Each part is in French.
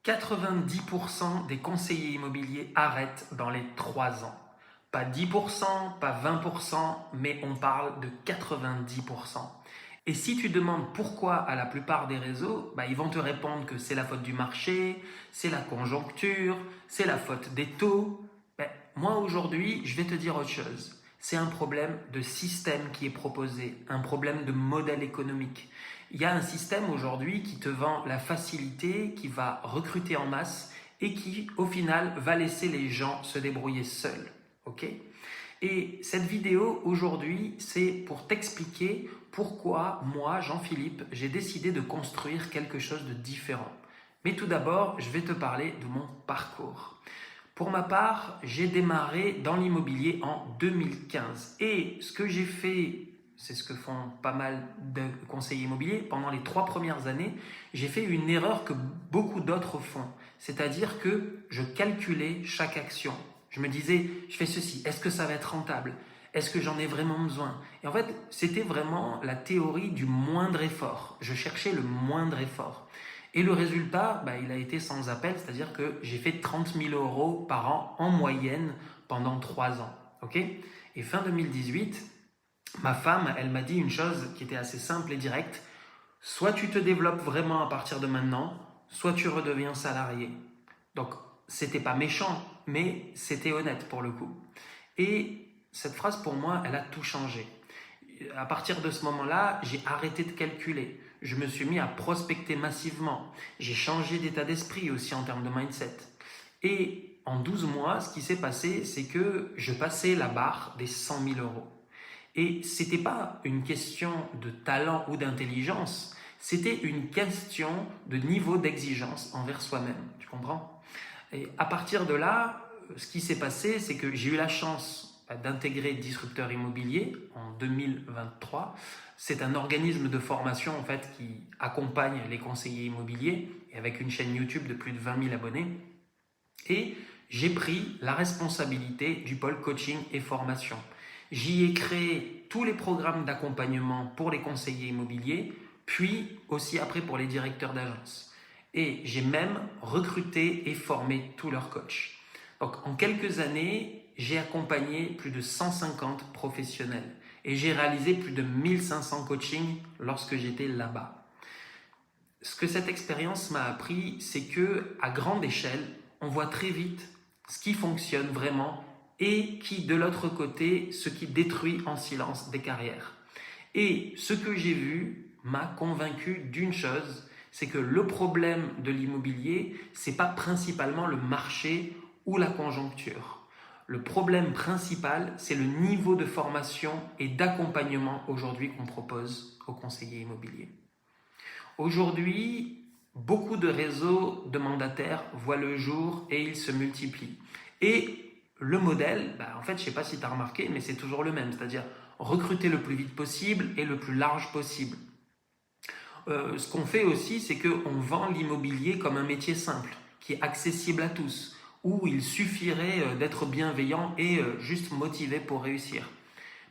90% des conseillers immobiliers arrêtent dans les 3 ans. Pas 10%, pas 20%, mais on parle de 90%. Et si tu demandes pourquoi à la plupart des réseaux, ils vont te répondre que c'est la faute du marché, c'est la conjoncture, c'est la faute des taux. Moi aujourd'hui, je vais te dire autre chose. C'est un problème de système qui est proposé, un problème de modèle économique. Il y a un système aujourd'hui qui te vend la facilité, qui va recruter en masse et qui, au final, va laisser les gens se débrouiller seuls. Ok ? Et cette vidéo, aujourd'hui, c'est pour t'expliquer pourquoi moi, Jean-Philippe, j'ai décidé de construire quelque chose de différent. Mais tout d'abord, je vais te parler de mon parcours. Pour ma part, j'ai démarré dans l'immobilier en 2015. Et ce que j'ai fait, c'est ce que font pas mal de conseillers immobiliers, pendant les 3 premières années, j'ai fait une erreur que beaucoup d'autres font. C'est-à-dire que je calculais chaque action. Je me disais, je fais ceci, est-ce que ça va être rentable ? Est-ce que j'en ai vraiment besoin ? Et en fait, c'était vraiment la théorie du moindre effort. Je cherchais le moindre effort. Et le résultat, il a été sans appel, c'est-à-dire que j'ai fait 30 000 € par an en moyenne pendant 3 ans. Okay ? Et fin 2018, ma femme, elle m'a dit une chose qui était assez simple et directe. Soit tu te développes vraiment à partir de maintenant, soit tu redeviens salarié. Donc, c'était pas méchant, mais c'était honnête pour le coup. Et cette phrase, pour moi, elle a tout changé. À partir de ce moment-là, j'ai arrêté de calculer. Je me suis mis à prospecter massivement. J'ai changé d'état d'esprit aussi en termes de mindset. Et en 12 mois, ce qui s'est passé, c'est que je passais la barre des 100 000 €. Et ce n'était pas une question de talent ou d'intelligence, c'était une question de niveau d'exigence envers soi-même. Tu comprends ? Et à partir de là, ce qui s'est passé, c'est que j'ai eu la chance d'intégrer Disrupteur Immobilier en 2023. C'est un organisme de formation en fait qui accompagne les conseillers immobiliers et avec une chaîne YouTube de plus de 20 000 abonnés. Et j'ai pris la responsabilité du pôle coaching et formation. J'y ai créé tous les programmes d'accompagnement pour les conseillers immobiliers, puis aussi après pour les directeurs d'agence. Et j'ai même recruté et formé tous leurs coachs. Donc en quelques années, j'ai accompagné plus de 150 professionnels et j'ai réalisé plus de 1500 coachings lorsque j'étais là-bas. Ce que cette expérience m'a appris, c'est que à grande échelle, on voit très vite ce qui fonctionne vraiment et qui, de l'autre côté, ce qui détruit en silence des carrières. Et ce que j'ai vu m'a convaincu d'une chose, c'est que le problème de l'immobilier, ce n'est pas principalement le marché ou la conjoncture. Le problème principal, c'est le niveau de formation et d'accompagnement aujourd'hui qu'on propose aux conseillers immobiliers. Aujourd'hui, beaucoup de réseaux de mandataires voient le jour et ils se multiplient. Et le modèle, en fait, je ne sais pas si tu as remarqué, mais c'est toujours le même, c'est-à-dire recruter le plus vite possible et le plus large possible. Ce qu'on fait aussi, c'est qu'on vend l'immobilier comme un métier simple, qui est accessible à tous, où il suffirait d'être bienveillant et juste motivé pour réussir.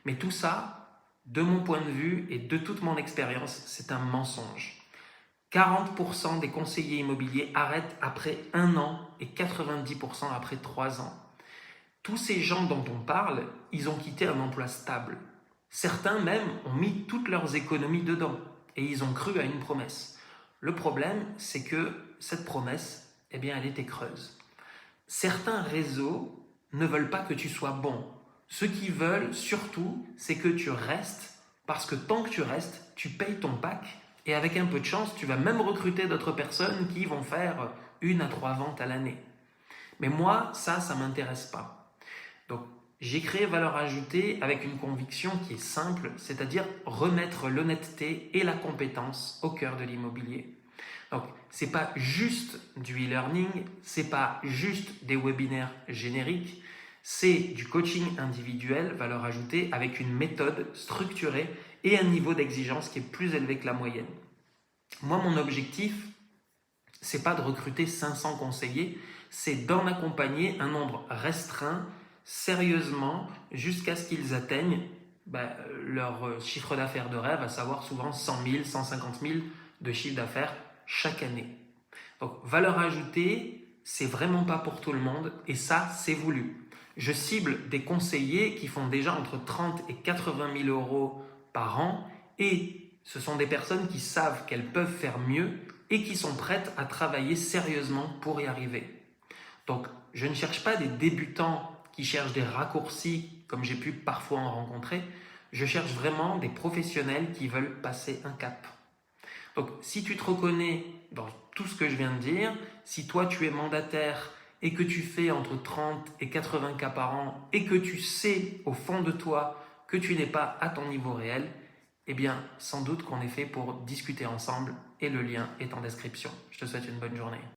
Mais tout ça, de mon point de vue et de toute mon expérience, c'est un mensonge. 40% des conseillers immobiliers arrêtent après 1 an et 90% après 3 ans. Tous ces gens dont on parle, ils ont quitté un emploi stable. Certains même ont mis toutes leurs économies dedans et ils ont cru à une promesse. Le problème, c'est que cette promesse, elle était creuse. Certains réseaux ne veulent pas que tu sois bon. Ce qu'ils veulent surtout, c'est que tu restes parce que tant que tu restes, tu payes ton pack et avec un peu de chance, tu vas même recruter d'autres personnes qui vont faire 1 à 3 ventes à l'année. Mais moi, ça ne m'intéresse pas. Donc, j'ai créé Valeur Ajoutée avec une conviction qui est simple, c'est-à-dire remettre l'honnêteté et la compétence au cœur de l'immobilier. Donc, c'est pas juste du e-learning, c'est pas juste des webinaires génériques, c'est du coaching individuel, valeur ajoutée, avec une méthode structurée et un niveau d'exigence qui est plus élevé que la moyenne. Moi, mon objectif, c'est pas de recruter 500 conseillers, c'est d'en accompagner un nombre restreint, sérieusement, jusqu'à ce qu'ils atteignent leur chiffre d'affaires de rêve, à savoir souvent 100 000, 150 000 de chiffre d'affaires chaque année. Donc, valeur ajoutée, c'est vraiment pas pour tout le monde et ça, c'est voulu. Je cible des conseillers qui font déjà entre 30 et 80 000 euros par an et ce sont des personnes qui savent qu'elles peuvent faire mieux et qui sont prêtes à travailler sérieusement pour y arriver. Donc, je ne cherche pas des débutants qui cherchent des raccourcis comme j'ai pu parfois en rencontrer. Je cherche vraiment des professionnels qui veulent passer un cap. Donc, si tu te reconnais dans tout ce que je viens de dire, si toi tu es mandataire et que tu fais entre 30 et 80 cas par an et que tu sais au fond de toi que tu n'es pas à ton niveau réel, eh bien, sans doute qu'on est fait pour discuter ensemble et le lien est en description. Je te souhaite une bonne journée.